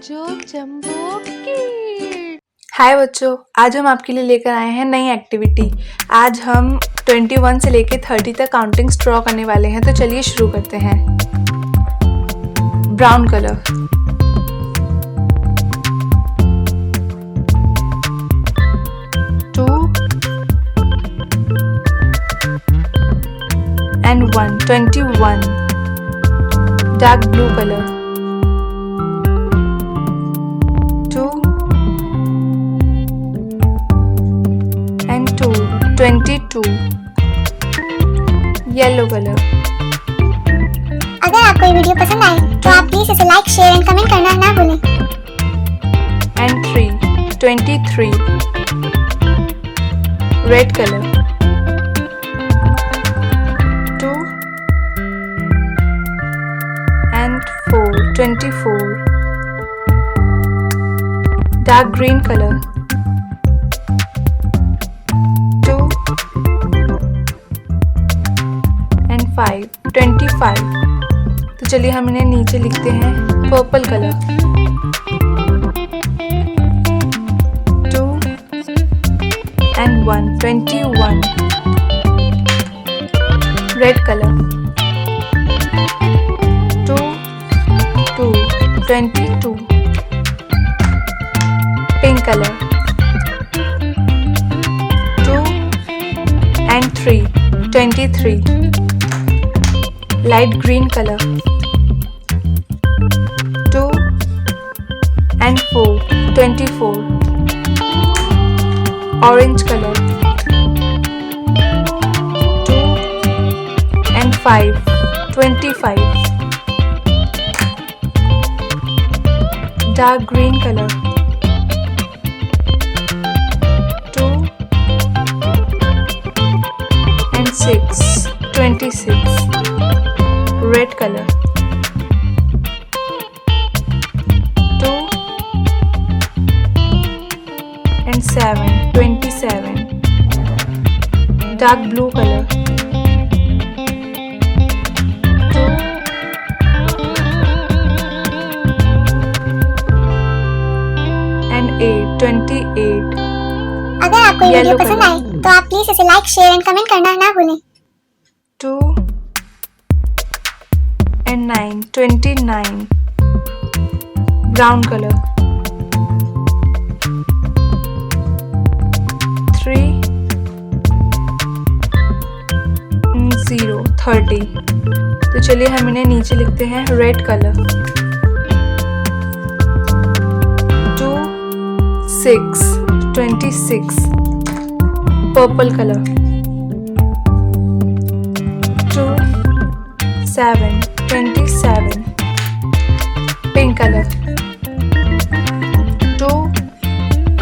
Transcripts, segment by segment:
जो jumbo kid. हाय बच्चों, आज हम आपके लिए लेकर आए हैं नई एक्टिविटी। आज हम 21 से लेकर 30 तक काउंटिंग्स ड्रॉ करने वाले हैं। तो चलिए शुरू करते हैं। Brown colour, two and 1, 21. Dark blue color, 2 and 2, 22. Yellow color. अगर आपको ये वीडियो पसंद आए तो आप प्लीज इसे लाइक, शेयर एंड कमेंट करना ना भूलें। And 3, 23. Red color, 2 and 4, 24. Dark green color, 2 and 5, 25. तो चलिए हम इन्हें नीचे लिखते हैं। Purple colour, 2 and 1, 21. Red color, 2, 2, 22. Pink color, 2 and 3, 23. Light green color, 2 and 4, 24. Orange color, 2 and 5, 25. Dark green color, 2 and 6, 26. Red color, 2 and 7, 27. Dark blue color, 2 and 8, 28. अगर आपको ये वीडियो Yellow पसंद color. आए तो आप प्लीज इसे लाइक, शेयर एंड कमेंट करना ना भूलें। 2 and 9, 29. Brown color, 3 and 0, 30. तो चलिए हम इन्हें नीचे लिखते हैं। Red colour, 2, 6, 26. Purple colour, 2, 7, 27. Pink color, 2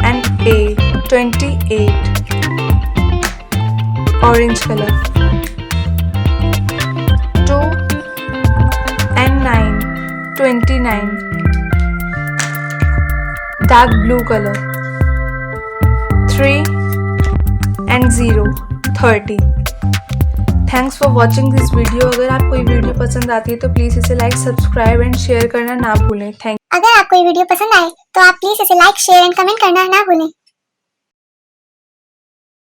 and 8, 28. Orange color, 2 and 9, 29. Dark blue color, 3 and 0, 30. Thanks for watching this video. अगर आपको ये वीडियो पसंद आती है तो प्लीज़ इसे लाइक, सब्सक्राइब एंड शेयर करना ना भूलें। थैंक अगर आपको ये वीडियो पसंद आए तो आप प्लीज इसे लाइक, शेयर एंड कमेंट करना ना भूलें।